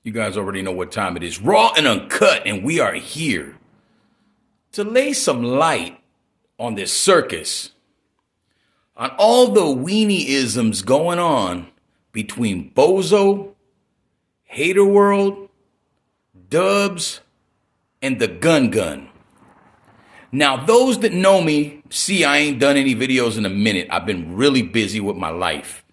You guys already know what time it is. Raw and Uncut, and we are here to lay some light on this circus, on all the weenie-isms going on between Bozo, Hater World, Dubs, and the Gun. Now, those that know me see I ain't done any videos in a minute. I've been really busy with my life.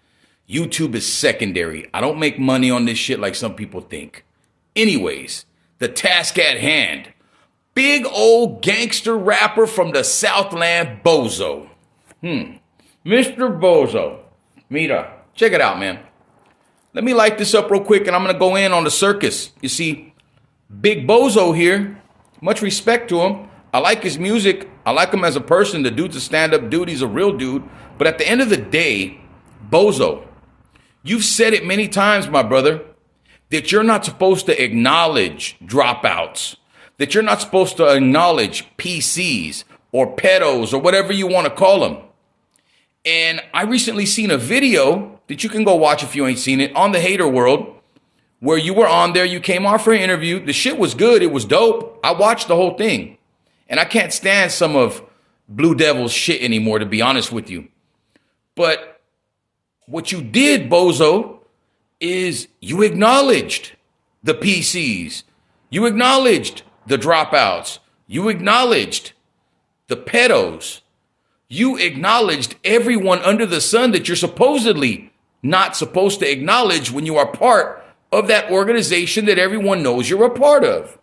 YouTube is secondary. I don't make money on this shit like some people think. Anyways, the task at hand. Big old gangster rapper from the Southland, Bozo. Mr. Bozo. Mira, check it out, man. Let me light this up real quick and I'm going to go in on the circus. You see, Big Bozo here, much respect to him. I like his music. I like him as a person. The dude's a stand-up dude. He's a real dude. But at the end of the day, Bozo, you've said it many times, my brother, that you're not supposed to acknowledge dropouts, that you're not supposed to acknowledge PCs or pedos or whatever you want to call them. And I recently seen a video that you can go watch if you ain't seen it on the Hater World, where you were on there. You came on for an interview. The shit was good. It was dope. I watched the whole thing. And I can't stand some of Blue Devil's shit anymore, to be honest with you. But what you did, Bozo, is you acknowledged the PCs. You acknowledged the dropouts. You acknowledged the pedos. You acknowledged everyone under the sun that you're supposedly not supposed to acknowledge when you are part of that organization that everyone knows you're a part of.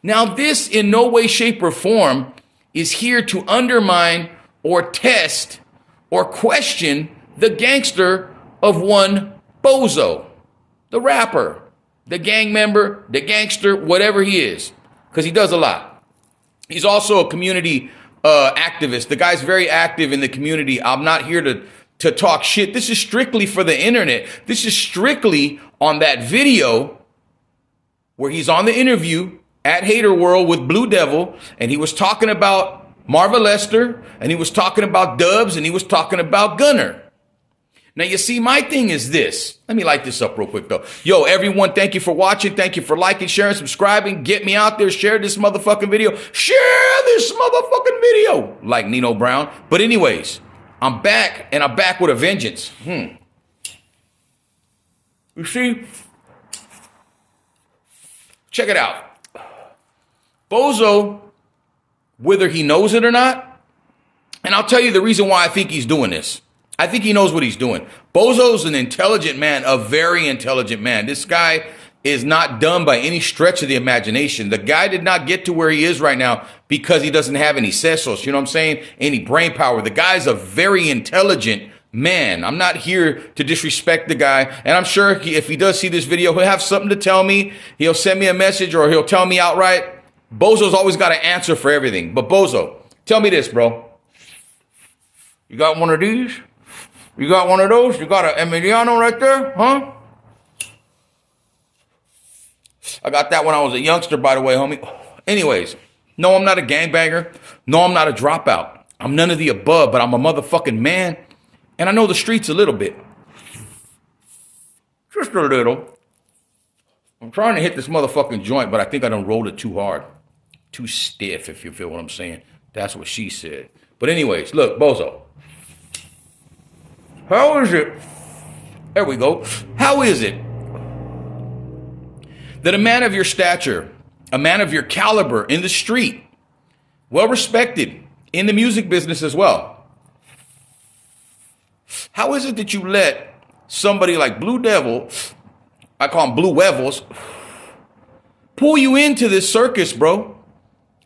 Now, this in no way, shape, or form is here to undermine or test or question the gangster of one Bozo, the rapper, the gang member, the gangster, whatever he is, because he does a lot. He's also a community activist. The guy's very active in the community. I'm not here to talk shit. This is strictly for the internet. This is strictly on that video where he's on the interview at Hater World with Blue Devil, and he was talking about Marva Lester, and he was talking about Dubs, and he was talking about Gunner. Now, you see, my thing is this. Let me light this up real quick, though. Yo, everyone, thank you for watching. Thank you for liking, sharing, subscribing. Get me out there. Share this motherfucking video. Share this motherfucking video. Like Nino Brown. But anyways, I'm back, and I'm back with a vengeance. You see? Check it out. Bozo, whether he knows it or not, and I'll tell you the reason why I think he's doing this. I think he knows what he's doing. Bozo's an intelligent man, a very intelligent man. This guy is not dumb by any stretch of the imagination. The guy did not get to where he is right now because he doesn't have any sesos, you know what I'm saying? Any brain power. The guy's a very intelligent man. I'm not here to disrespect the guy. And I'm sure if he does see this video, he'll have something to tell me. He'll send me a message or he'll tell me outright. Bozo's always got an answer for everything. But Bozo, tell me this, bro. You got one of these? You got one of those? You got an Emiliano right there? Huh? I got that when I was a youngster, by the way, homie. Anyways, no, I'm not a gangbanger. No, I'm not a dropout. I'm none of the above, but I'm a motherfucking man. And I know the streets a little bit. Just a little. I'm trying to hit this motherfucking joint, but I think I done rolled it too hard. Too stiff, if you feel what I'm saying. That's what she said. But anyways, look, Bozo. How is it? There we go. How is it that a man of your stature, a man of your caliber in the street, well respected in the music business as well, how is it that you let somebody like Blue Devil, I call him Blue Huevos, pull you into this circus, bro?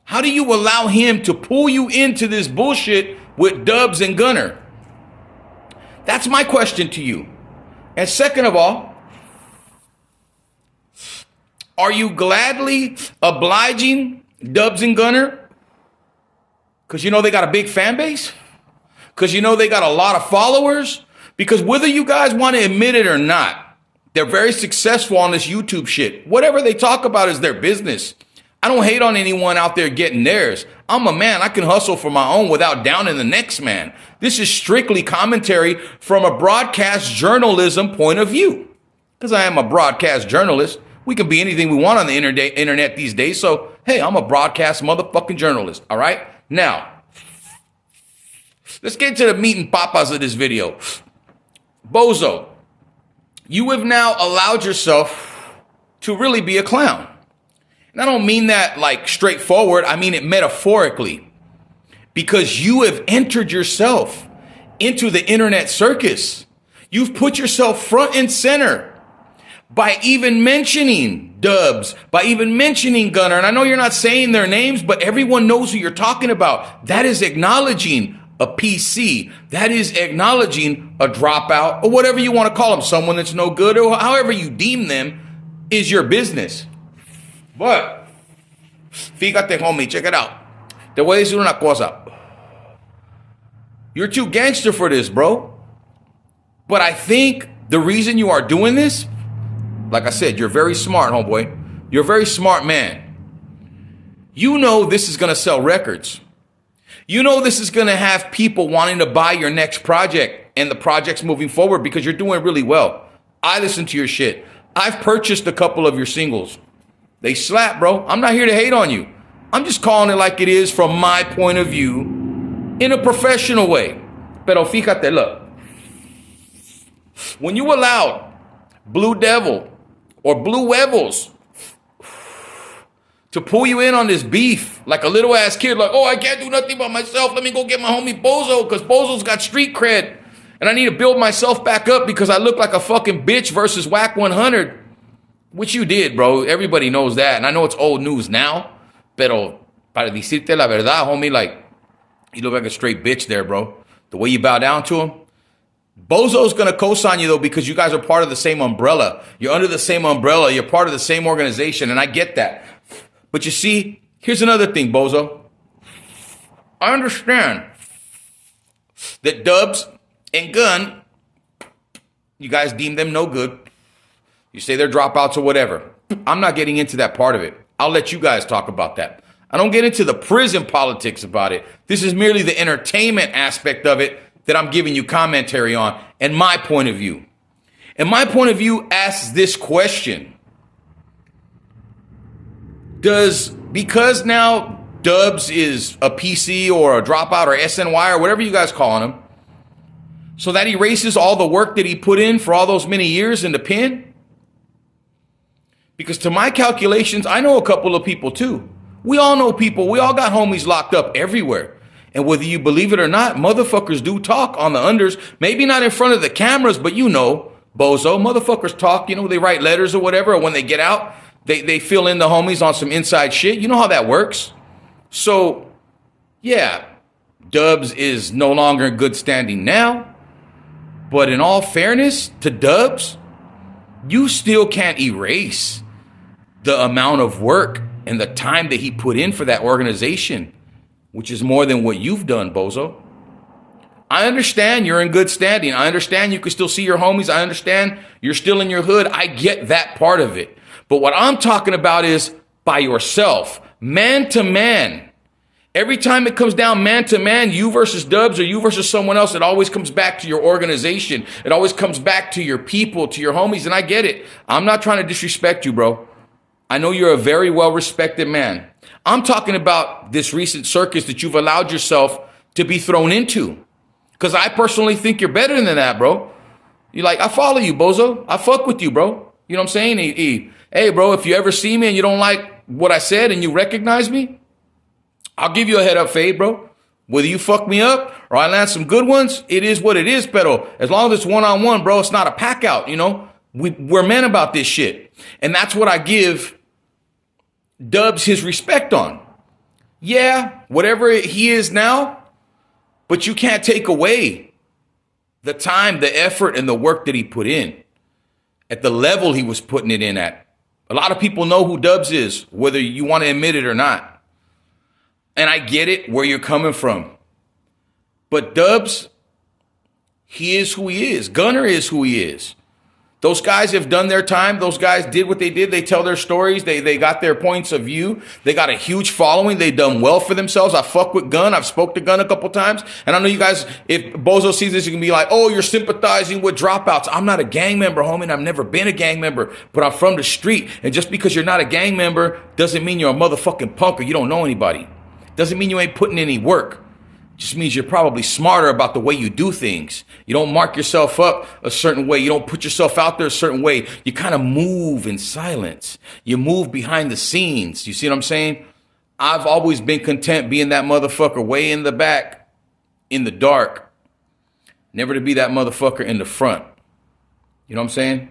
How do you allow him to pull you into this bullshit with Dubs and Gunner? That's my question to you. And second of all, are you gladly obliging Dubs and Gunner? Because you know they got a big fan base? Because you know they got a lot of followers? Because whether you guys want to admit it or not, they're very successful on this YouTube shit. Whatever they talk about is their business. I don't hate on anyone out there getting theirs. I'm a man. I can hustle for my own without downing the next man. This is strictly commentary from a broadcast journalism point of view. Because I am a broadcast journalist. We can be anything we want on the internet these days. So, hey, I'm a broadcast motherfucking journalist. All right. Now, let's get to the meat and papas of this video. Bozo, you have now allowed yourself to really be a clown. And I don't mean that like straightforward. I mean it metaphorically. Because you have entered yourself into the internet circus. You've put yourself front and center by even mentioning Dubs, by even mentioning Gunner. And I know you're not saying their names, but everyone knows who you're talking about. That is acknowledging a PC. That is acknowledging a dropout or whatever you want to call them. Someone that's no good or however you deem them is your business. But, fíjate, homie, check it out. Te voy a decir una cosa. You're too gangster for this, bro. But I think the reason you are doing this, like I said, you're very smart, homeboy. You're a very smart man. You know this is going to sell records. You know this is going to have people wanting to buy your next project and the project's moving forward because you're doing really well. I listen to your shit. I've purchased a couple of your singles. They slap, bro. I'm not here to hate on you. I'm just calling it like it is from my point of view in a professional way. Pero fíjate, look. When you allowed Blue Devil or Blue Huevos to pull you in on this beef like a little ass kid, like, oh, I can't do nothing by myself. Let me go get my homie Bozo because Bozo's got street cred. And I need to build myself back up because I look like a fucking bitch versus Whack 100. Which you did, bro. Everybody knows that. And I know it's old news now. Pero para decirte la verdad, homie, like, you look like a straight bitch there, bro. The way you bow down to him. Bozo's going to co-sign you, though, because you guys are part of the same umbrella. You're under the same umbrella. You're part of the same organization. And I get that. But you see, here's another thing, Bozo. I understand that Dubs and Gun, you guys deem them no good. You say they're dropouts or whatever. I'm not getting into that part of it. I'll let you guys talk about that. I don't get into the prison politics about it. This is merely the entertainment aspect of it that I'm giving you commentary on and my point of view. And my point of view asks this question. Because now Dubs is a PC or a dropout or SNY or whatever you guys calling him, so that erases all the work that he put in for all those many years in the pen? Because to my calculations, I know a couple of people too. We all know people. We all got homies locked up everywhere. And whether you believe it or not, motherfuckers do talk on the unders. Maybe not in front of the cameras, but you know, Bozo, motherfuckers talk. You know, they write letters or whatever. Or when they get out, they fill in the homies on some inside shit. You know how that works. So, yeah, Dubs is no longer in good standing now. But in all fairness to Dubs, you still can't erase the amount of work and the time that he put in for that organization, which is more than what you've done, Bozo. I understand you're in good standing. I understand you can still see your homies. I understand you're still in your hood. I get that part of it. But what I'm talking about is by yourself, man to man. Every time it comes down man to man, you versus Dubs or you versus someone else, it always comes back to your organization. It always comes back to your people, to your homies. And I get it. I'm not trying to disrespect you, bro. I know you're a very well-respected man. I'm talking about this recent circus that you've allowed yourself to be thrown into. Because I personally think you're better than that, bro. You're like, I follow you, Bozo. I fuck with you, bro. You know what I'm saying? Hey, bro, if you ever see me and you don't like what I said and you recognize me, I'll give you a head up fade, bro. Whether you fuck me up or I land some good ones, it is what it is, pero as long as it's one-on-one, bro, it's not a pack out, you know? We're men about this shit. And that's what I give Dubs his respect on. Yeah, whatever he is now, but you can't take away the time, the effort, and the work that he put in at the level he was putting it in at. A lot of people know who Dubs is, whether you want to admit it or not. And I get it where you're coming from. But Dubs, he is who he is. Gunner is who he is. Those guys have done their time. Those guys did what they did. They tell their stories. They got their points of view. They got a huge following. They done well for themselves. I fuck with Gun. I've spoke to Gun a couple times. And I know you guys, if Bozo sees this, you can be like, oh, you're sympathizing with dropouts. I'm not a gang member, homie. And I've never been a gang member, but I'm from the street. And just because you're not a gang member doesn't mean you're a motherfucking punk or you don't know anybody. Doesn't mean you ain't putting any work. Just means you're probably smarter about the way you do things. You don't mark yourself up a certain way. You don't put yourself out there a certain way. You kind of move in silence. You move behind the scenes. You see what I'm saying? I've always been content being that motherfucker way in the back, in the dark. Never to be that motherfucker in the front. You know what I'm saying?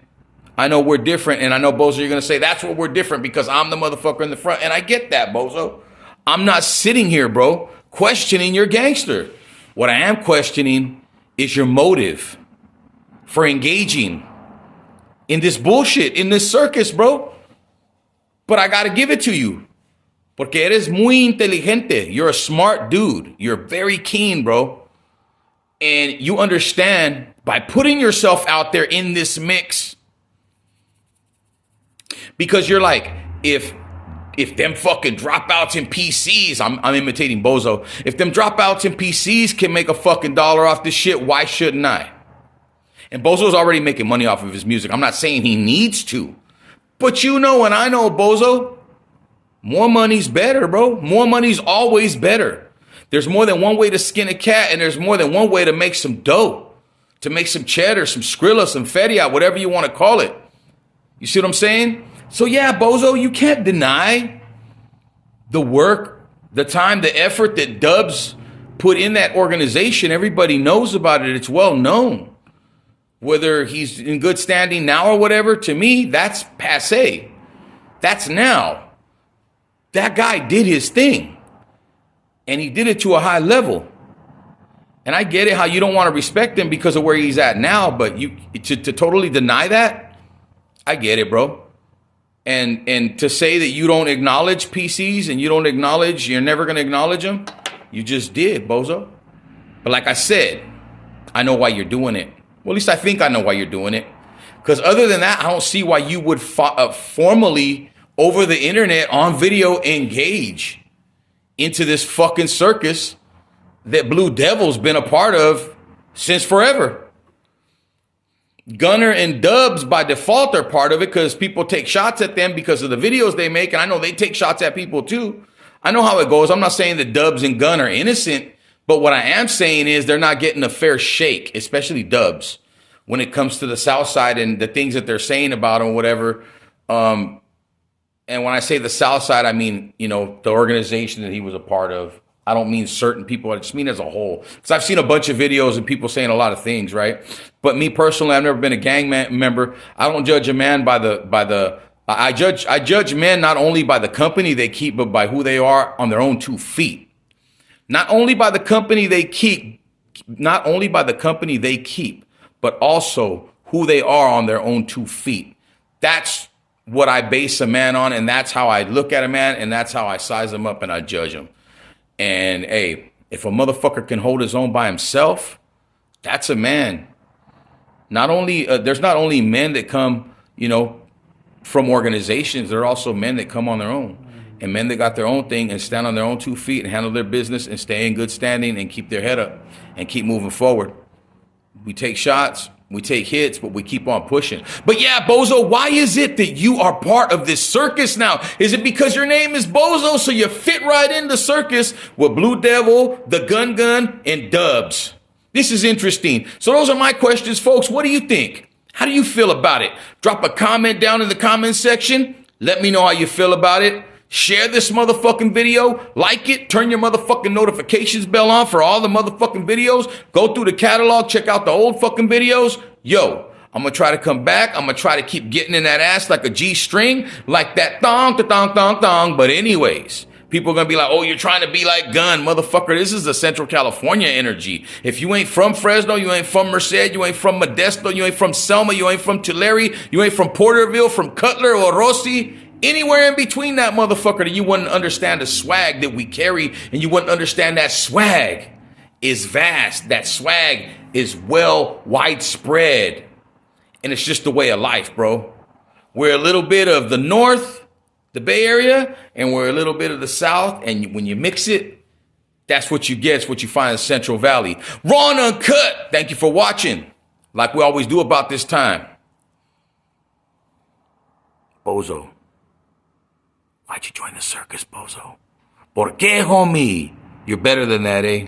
I know we're different, and I know, Bozo, you're going to say, that's what we're different because I'm the motherfucker in the front. And I get that, Bozo. I'm not sitting here, bro, questioning your gangster. What I am questioning is your motive for engaging in this bullshit, in this circus, bro. But I got to give it to you. Porque eres muy inteligente. You're a smart dude. You're very keen, bro. And you understand by putting yourself out there in this mix. Because you're like, if them fucking dropouts in PCs, I'm imitating Bozo. If them dropouts in PCs can make a fucking dollar off this shit, why shouldn't I? And Bozo's already making money off of his music. I'm not saying he needs to. But you know and I know, Bozo, more money's better, bro. More money's always better. There's more than one way to skin a cat, and there's more than one way to make some dough, to make some cheddar, some Skrilla, some feria, whatever you want to call it. You see what I'm saying? So yeah, Bozo, you can't deny the work, the time, the effort that Dubs put in that organization. Everybody knows about it. It's well known. Whether he's in good standing now or whatever, to me, that's passé. That's now. That guy did his thing. And he did it to a high level. And I get it how you don't want to respect him because of where he's at now, but you to totally deny that, I get it, bro. And to say that you don't acknowledge PCs and you don't acknowledge, you're never going to acknowledge them, you just did, Bozo. But like I said, I know why you're doing it. Well, at least I think I know why you're doing it. Because other than that, I don't see why you would formally, over the internet, on video, engage into this fucking circus that Blue Devil's been a part of since forever. Gunner and Dubs by default are part of it because people take shots at them because of the videos they make. And I know they take shots at people too. I know how it goes. I'm not saying that Dubs and Gun are innocent, but what I am saying is they're not getting a fair shake, especially Dubs, when it comes to the South Side and the things that they're saying about him, whatever. And when I say the South Side, I mean, you know, the organization that he was a part of. I don't mean certain people. I just mean as a whole. Because I've seen a bunch of videos and people saying a lot of things, right? But me personally, I've never been a gang member. I don't judge a man I judge men not only by the company they keep, but by who they are on their own 2 feet. Not only by the company they keep, but also who they are on their own 2 feet. That's what I base a man on, and that's how I look at a man, and that's how I size him up and I judge him. And hey, if a motherfucker can hold his own by himself, that's a man. There's not only men that come, you know, from organizations, there are also men that come on their own. And men that got their own thing and stand on their own 2 feet and handle their business and stay in good standing and keep their head up and keep moving forward. We take shots, we take hits, but we keep on pushing. But yeah, Bozo, why is it that you are part of this circus now? Is it because your name is Bozo, so you fit right in the circus with Blue Devil, the Gun, and Dubs? This is interesting. So those are my questions, folks. What do you think? How do you feel about it? Drop a comment down in the comment section. Let me know how you feel about it. Share this motherfucking video, like it, turn your motherfucking notifications bell on for all the motherfucking videos. Go through the catalog, check out the old fucking videos. Yo, I'm gonna try to come back. I'm gonna try to keep getting in that ass like a G-string, like that thong, thong, thong, thong. But anyways, people are gonna be like, oh, you're trying to be like Gun, motherfucker. This is the Central California energy. If you ain't from Fresno, you ain't from Merced, you ain't from Modesto, you ain't from Selma, you ain't from Tulare, you ain't from Porterville, from Cutler or Rossi. Anywhere in between that motherfucker, that you wouldn't understand the swag that we carry, and you wouldn't understand that swag is vast. That swag is well widespread. And it's just the way of life, bro. We're a little bit of the North, the Bay Area, and we're a little bit of the South. And when you mix it, that's what you get. It's what you find in Central Valley. Raw and Uncut. Thank you for watching. Like we always do about this time. Bozo. Why'd you join the circus, Bozo? ¿Por qué, homie? You're better than that, eh?